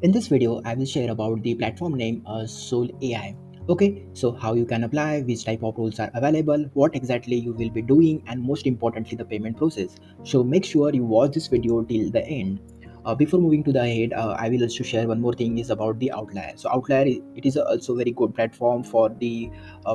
In this video, I will share about the platform name Soul AI. Okay, so how you can apply, which type of roles are available, what exactly you will be doing, and most importantly, the payment process. So make sure you watch this video till the end. Before moving to the head, I will also share one more thing is about the Outlier. So Outlier, it is also very good platform for the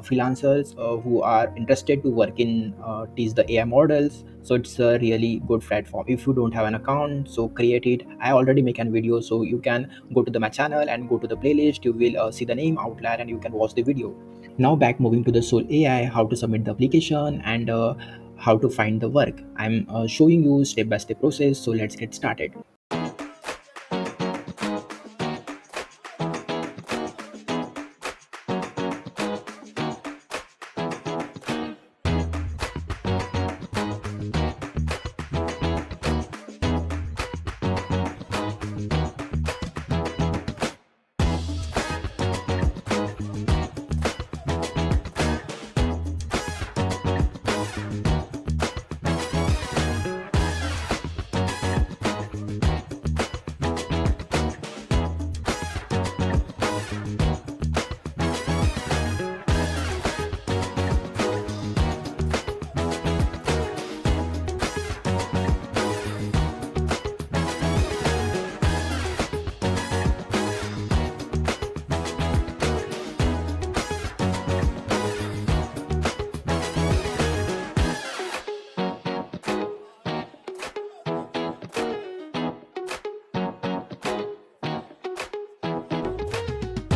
freelancers who are interested to work in teach the AI models. So it's a really good platform. If you don't have an account, so create it. I already make a video, so you can go to my channel and go to the playlist. You will see the name Outlier and you can watch the video. Now back moving to the Soul AI, how to submit the application and how to find the work. I'm showing you step by step process. So let's get started.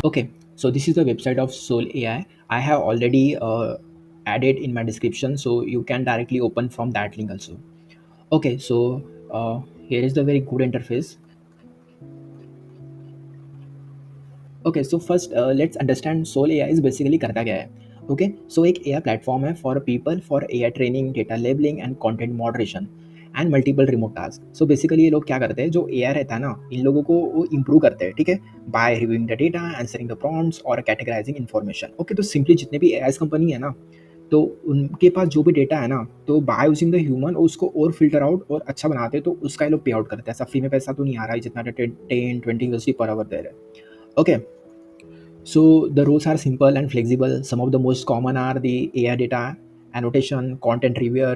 Okay, so this is the website of Soul AI. I have already added in my description, so you can directly open from that link also. Okay, so here is the very good interface. Okay so first let's understand Soul AI is basically करता क्या है. Okay so एक AI platform है for people for AI training, data labelling and content moderation and multiple remote task. So basically ये लोग क्या करते हैं, जो एआई रहता है ना, इन लोगों को वो इंप्रूव करते हैं. ठीक है, by reviewing the data, answering the prompts और कैटेगराइजिंग इन्फॉर्मेशन. ओके, तो सिंपली जितने भी एआई कंपनी है ना, तो उनके पास जो भी डेटा है ना, तो बाय यूजिंग द ह्यूमन उसको और फिल्टर आउट और अच्छा बनाते हैं, तो उसका ये लोग पे आउट करते हैं. ऐसा फ्री में पैसा तो नहीं आ रहा है जितना 10-20 पर आवर दे रहे हैं. Okay, so the rules are simple and flexible. Some of the most common are the AI data annotation, content reviewer,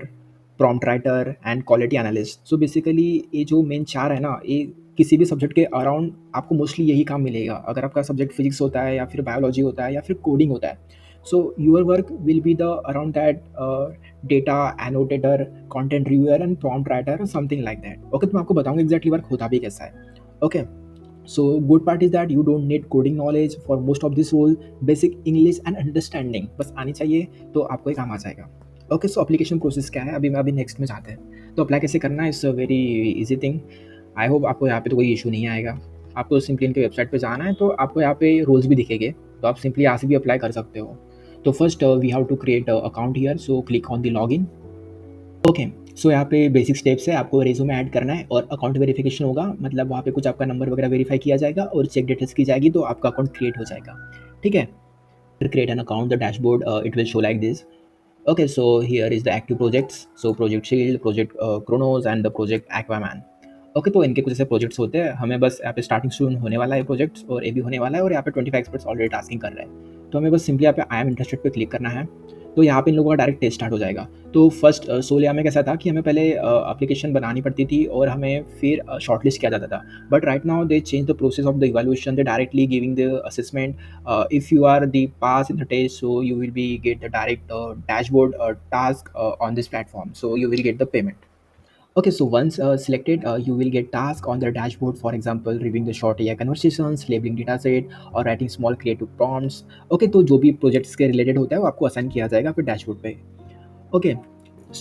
prompt writer and quality analyst. So basically ये जो मेन चार है ना, ये किसी भी सब्जेक्ट के अराउंड आपको मोस्टली यही काम मिलेगा. अगर आपका सब्जेक्ट फिजिक्स होता है या फिर बायोलॉजी होता है या फिर कोडिंग होता है, so your work will be the around that data एनोटेटर, content reviewer and prompt writer, something like that. Okay, तो मैं आपको बताऊंगा एग्जैक्टली वर्क होता भी कैसा है. Okay, so good part is that you don't need coding knowledge for most of this role. Basic English and understanding बस आनी चाहिए, तो आपको ये काम आ जाएगा. ओके, सो एप्लीकेशन प्रोसेस क्या है, अभी नेक्स्ट में जाते हैं. तो अप्लाई कैसे करना है, it's a very easy thing. I hope आपको यहाँ पे तो कोई इशू नहीं आएगा. आपको सिंपली इनके वेबसाइट पे जाना है, तो आपको यहाँ पे रोल्स भी दिखेंगे, तो आप सिंपली यहाँ से भी अप्लाई कर सकते हो. तो first we have to create account here, so click on the log in. Okay, so यहाँ पे बेसिक स्टेप्स है. आपको रेज्यूमे ऐड करना है और अकाउंट वेरिफिकेशन होगा, मतलब वहाँ पे कुछ आपका नंबर वगैरह वेरीफाई किया जाएगा और चेक डिटेल्स की जाएगी, तो आपका अकाउंट क्रिएट हो जाएगा. ठीक है, create an account, the dashboard it will show like this. Okay, so here is the active projects. So project shield, project chronos and the project aquaman. Okay, तो इनके कुछ ऐसे प्रोजेक्ट्स होते हैं. हमें बस यहाँ पे स्टार्टिंग स्टूडेंट होने वाला है प्रोजेक्ट्स, और ये भी होने वाला है, और यहाँ पे 25 एक्सपर्ट्स ऑलरेडी टास्किंग कर रहे हैं. तो हमें बस सिंपली यहाँ पे आई एम इंटरेस्टेड पे क्लिक करना है. तो यहाँ पे इन लोगों का डायरेक्ट टेस्ट स्टार्ट हो जाएगा. तो फर्स्ट सोलिया में कैसा था कि हमें पहले एप्लीकेशन बनानी पड़ती थी और हमें फिर शॉर्टलिस्ट किया जाता था. But right now they change the process of the evaluation. They directly giving the assessment. If you are the pass in the test, so you will be get the direct dashboard task on this platform, so you will get the payment. Okay, so once selected, you will get task on the dashboard. For example, reviewing the short AI conversations, labeling dataset, और writing small creative prompts. Okay, तो जो भी projects के related होता है वो आपको assign किया जाएगा फिर dashboard पे. Okay,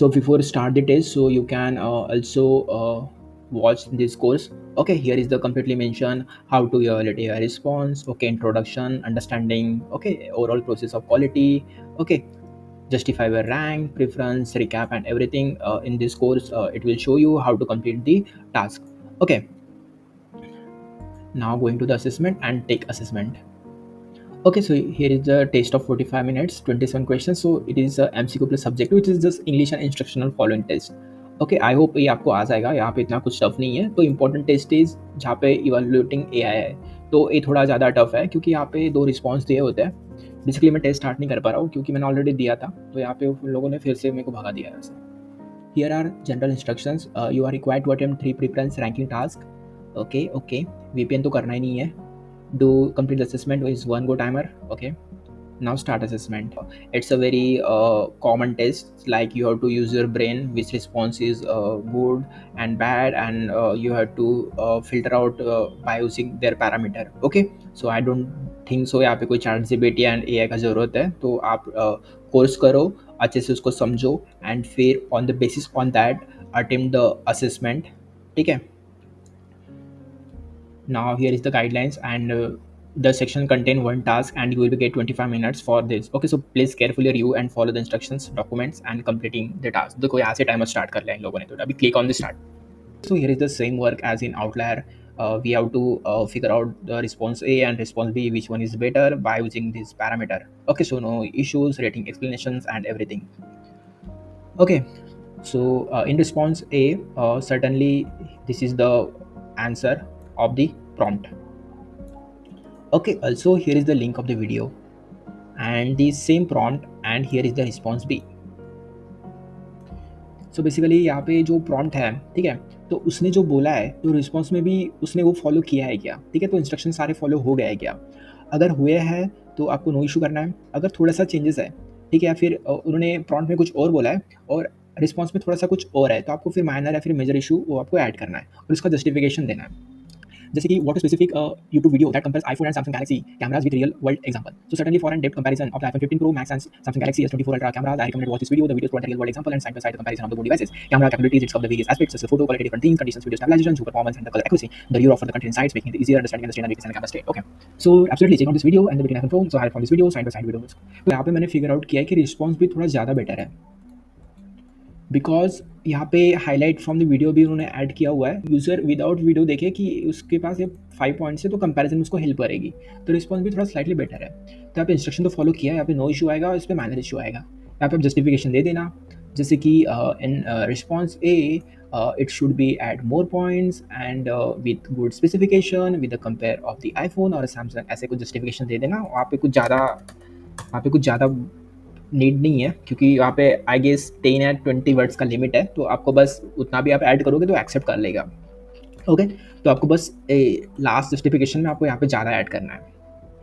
so before start the test, so you can also watch this course. Okay, here is the completely mention how to evaluate AI response. Okay, introduction, understanding. Okay, overall process of quality. Okay, justify your rank, preference, recap, and everything. In this course, it will show you how to complete the task. Okay, now going to the assessment and take assessment. Okay, so here is the test of 45 minutes, 27 questions. So it is a MCQ plus subject, which is just English and instructional following test. Okay, I hope ये आपको आ जाएगा, यहाँ पे इतना कुछ tough नहीं है। तो इंपॉर्टेंट टेस्ट इज जहाँ पे इवेल्युएटिंग एआई है, तो ये थोड़ा ज़्यादा टफ है क्योंकि यहाँ पे 2 रिस्पॉन्स दिए होते हैं। बेसिकली मैं टेस्ट स्टार्ट नहीं कर पा रहा हूँ क्योंकि मैंने ऑलरेडी दिया था, तो यहाँ पे उन लोगों ने फिर से मेरे को भगा दिया है यहाँ से। Here are general instructions. You are required to attempt 3 preference ranking task. Okay. VPN तो करना ही नहीं है. Do complete the assessment with 1 go timer. Okay. Now start assessment. It's a very common test, like you have to use your brain which response is good and bad, and you have to filter out by using their parameter. Okay, so I don't think so यहाँ पे कोई chat GPT and AI का ज़रूरत है। तो आप course करो, अच्छे से उसको समझो, एंड फिर on the basis on that attempt the assessment. ठीक है। Now here is the guidelines, and the section contain one task and you will get 25 minutes for this. Okay, so please carefully review and follow the instructions, documents and completing the task. देखो यहाँ से timer start कर लिया इन लोगों ने, तो अभी click on the start. So here is the same work as in Outlier. We have to figure out the response A and response B, which one is better, by using this parameter. Okay, so no issues, rating explanations and everything. Okay, so in response A, certainly this is the answer of the prompt. Okay, also here is the link of the video and the same prompt, and here is the response B. So basically यहाँ पे जो prompt है, ठीक है, तो उसने जो बोला है तो रिस्पॉन्स में भी उसने वो फॉलो किया है क्या? ठीक है, तो इंस्ट्रक्शन सारे फॉलो हो गए हैं क्या? अगर हुए हैं तो आपको नो इशू करना है। अगर थोड़ा सा चेंजेस है, ठीक है, या फिर उन्होंने प्रॉम्प्ट में कुछ और बोला है और रिस्पॉन्स में थोड़ा सा कुछ और है, तो आपको फिर माइनर या फिर मेजर इशू वो आपको ऐड करना है और उसका जस्टिफिकेशन देना है। जैसे कि what specific YouTube video that compares iPhone and Samsung Galaxy cameras with real world example. So certainly for in-depth comparison of the iPhone 15 Pro Max and Samsung Galaxy S24 Ultra cameras, I recommend watch this video. The videos provide a real world example and side by side comparison of the both devices. Camera capabilities, its of the various aspects such as photo quality, different themes, conditions, video stabilization, super performance, and the color accuracy. The viewer offer the content insights, making it easier understanding and the weakness and the camera state. Okay. So absolutely check out this video and the between iPhone phone. So I found this video side by side videos. तो यहाँ पे मैंने figure out किया है कि response भी थोड़ा ज़्यादा बेटर है, बिकॉज यहाँ पे हाईलाइट फ्रॉम द वीडियो भी उन्होंने ऐड किया हुआ है। यूज़र विदाउट वीडियो देखे कि उसके पास ये 5 पॉइंट्स है, तो कंपैरिजन में उसको हेल्प करेगी, तो रिस्पॉन्स भी थोड़ा स्लाइटली बेटर है। तो यहाँ पे इंस्ट्रक्शन तो फॉलो किया है, यहाँ पे नो इशू आएगा और इस पर माइनर इशू आएगा। यहाँ पे आप जस्टिफिकेशन दे देना, जैसे कि in response A it should be add more points and with good specification with the compare of the iPhone और Samsung, ऐसे कुछ जस्टिफिकेशन दे देना। वहाँ पे कुछ ज़्यादा नीड नहीं है क्योंकि यहाँ पे आई गेस 10 या 20 वर्ड्स का लिमिट है, तो आपको बस उतना भी आप ऐड करोगे तो एक्सेप्ट कर लेगा। ओके, तो आपको बस लास्ट जस्टिफिकेशन में आपको यहाँ पे ज़्यादा ऐड करना है।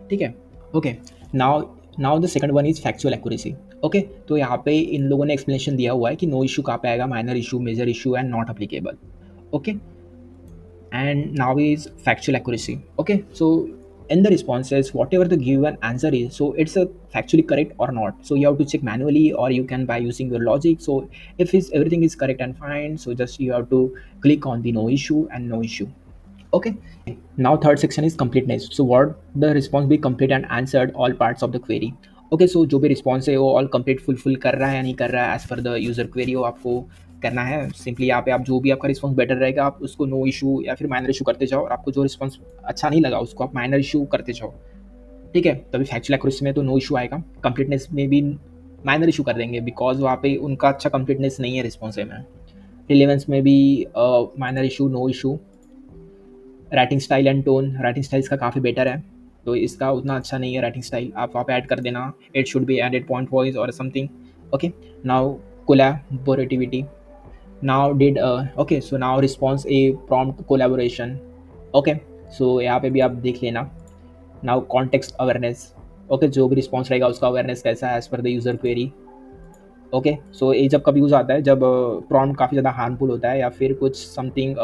ठीक है। Okay, now the second one is factual accuracy. Okay, तो यहाँ पे इन लोगों ने एक्सप्लेनेशन दिया हुआ है कि नो इशू कहाँ पे आएगा, minor issue, major issue and not applicable. Okay, and now is factual accuracy. Okay, so in the responses whatever the given answer is, so it's a factually correct or not, so you have to check manually or you can by using your logic. So if everything is correct and fine, so just you have to click on the no issue and no issue. Okay, now third section is completeness. So what the response be complete and answered all parts of the query. Okay, so जो भी response है वो all complete fulfil कर रहा है या नहीं कर रहा है as per the user query, वो आपको करना है। सिंपली यहाँ पे आप जो भी आपका रिस्पॉन्स बेटर रहेगा आप उसको नो इशू या फिर माइनर इशू करते जाओ, और आपको जो रिस्पॉन्स अच्छा नहीं लगा उसको आप माइनर इशू करते जाओ। ठीक है, तभी फैक्चुअल एक्यूरेसी में तो नो इशू आएगा। कंप्लीटनेस में भी माइनर इशू कर देंगे बिकॉज वहाँ पे उनका अच्छा कंप्लीटनेस नहीं है रिस्पॉन्स में। रिलेवेंस में भी minor issue, no issue. Writing style and tone, writing style इसका काफ़ी बेटर है, तो इसका उतना अच्छा नहीं है राइटिंग स्टाइल, आप वहाँ पे ऐड कर देना, it should be added point wise और something. Okay, now collaborativity, now did okay, so now response A prompt collaboration. Okay, so यहाँ पे भी आप देख लेना। नाउ कॉन्टेक्स्ट अवेयरनेस, ओके, जो भी रिस्पॉन्स रहेगा उसका अवेयरनेस कैसा है as per the user query. Okay, so ये जब कब यूज़ आता है, जब प्रॉम्प्ट काफ़ी ज़्यादा हार्मफुल होता है या फिर कुछ समथिंग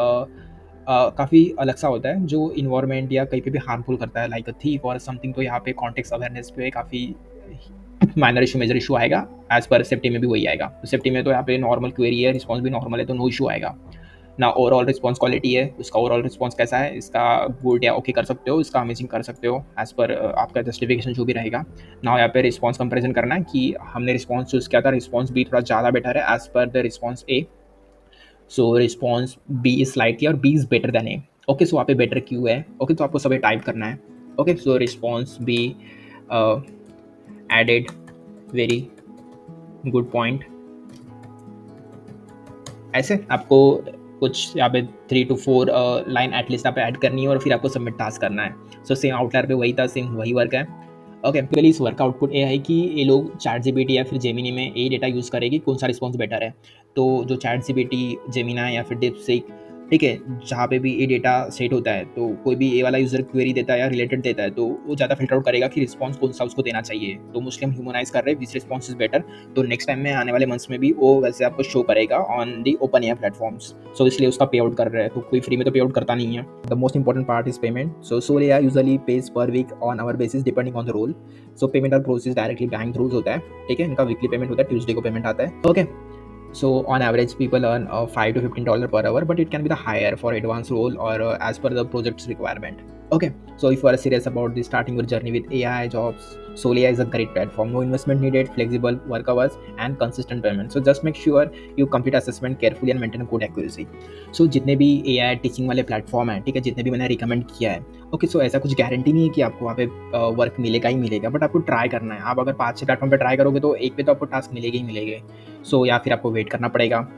काफ़ी अलग सा होता है जो इन्वायरमेंट या कहीं पे भी हार्मफुल करता है, लाइक अ थीफ और समथिंग, तो यहाँ पे कॉन्टेक्स्ट अवेयरनेस पे काफ़ी माइनर इशू, मेजर इशू आएगा। एज पर सेफ्टी में भी वही आएगा, तो सेफ्टी में तो यहाँ पे नॉर्मल क्वेरी है, रिस्पॉन्स भी नॉर्मल है, तो नो इशू आएगा ना। ओवरऑल रिस्पॉन्स क्वालिटी है, उसका ओवरऑल रिस्पॉन्स कैसा है, इसका गुड या ओके कर सकते हो, इसका अमेजिंग कर सकते हो एज पर आपका जस्टिफिकेशन जो भी रहेगा ना। यहाँ पे रिस्पॉन्स कंपेरिजन करना है कि हमने रिस्पॉन्स चूज़ किया था, रिस्पॉन्स बी थोड़ा ज़्यादा बेटर है as per the response A, so response B is slightly और B is better than A. Okay, so वहाँ पे बेटर क्यों है, ओके, तो आपको सब टाइप करना है। Okay, so response be added very good point ऐसे आपको कुछ यहाँ पे 3 to 4 लाइन एटलीस्ट आप ऐड करनी है और फिर आपको सबमिट टास्क करना है। सो सेम आउटलायर पे वही था, सेम वही वर्क है। ओके, बेसिकली इस वर्क का आउटपुट ये है कि ये लोग चैट जीपीटी या फिर जेमिनी में ये डेटा यूज़ करेगी कौन सा रिस्पॉन्स बेटर है। तो जो चैट जीपीटी, जेमिना या फिर डिपसीक, ठीक है, जहाँ पे भी ये डेटा सेट होता है, तो कोई भी ये वाला यूज़र क्वेरी देता है या रिलेटेड देता है, तो वो ज़्यादा फिल्टर आउट करेगा कि रिस्पॉन्स कौन सा उसको देना चाहिए। तो मोस्टली हम ह्यूमनाइज कर रहे हैं विच रिस्पॉन्स इज बेटर। तो नेक्स्ट टाइम में आने वाले मंथ्स में भी वो वैसे आपको शो करेगा on the open AI platforms. So इसलिए उसका पे आउट कर रहे हैं, तो कोई फ्री में तो पे आउट करता नहीं है। The most important part is payment. So Soul AI usually pays पर week on hour basis depending on the role. So payment और प्रोसेस डायरेक्टली बैंक थ्रूज होता है, ठीक है, इनका वीकली पेमेंट होता है, ट्यूसडे को पेमेंट आता है। Okay, so on average people earn $5 to $15 per hour, but it can be the higher for advanced role or as per the project's requirement. Okay, so if you are serious about the starting your journey with AI jobs, Solia is a great platform. No investment needed, flexible work hours and consistent payment. So just make sure you complete assessment carefully and maintain good accuracy. So जितने भी AI teaching वाले platform हैं, ठीक है, जितने भी मैंने recommend किया है, ओके, सो ऐसा कुछ गारंटी नहीं है कि आपको वहाँ पे वर्क मिलेगा ही मिलेगा, बट आपको ट्राई करना है। आप अगर 5-6 प्लेटफॉर्म पे ट्राई करोगे तो एक पे तो आपको टास्क मिलेगा ही मिलेगा। सो या फिर आपको वेट करना पड़ेगा।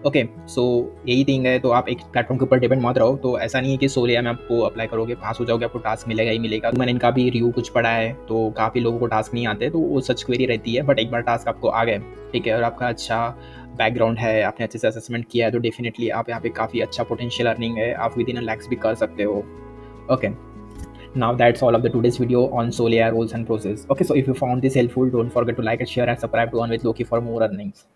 ओके, सो यही थिंग है। तो आप एक प्लेटफॉर्म के ऊपर डिपेंड मत रहो। तो ऐसा नहीं है कि सोलिया में आपको अप्लाई करोगे पास हो जाओगे, आपको टास्क मिलेगा ही मिलेगा। तो मैंने इनका भी रिव्यू कुछ पढ़ा है, तो काफ़ी लोगों को टास्क नहीं आते, तो वो सच क्वेरी रहती है। बट एक बार टास्क आपको आ गए, ठीक है, और आपका अच्छा बैकग्राउंड है, आपने अच्छे से असेसमेंट किया है, तो डेफिनेटली आप यहाँ पे काफ़ी अच्छा पोटेंशियल अर्निंग है, आप विद इन अ लैक्स भी कर सकते हो। Okay, now that's all of the today's video on Solia roles and process. Okay, so if you found this helpful, don't forget to like and share and subscribe to Earn with Loki for more earnings.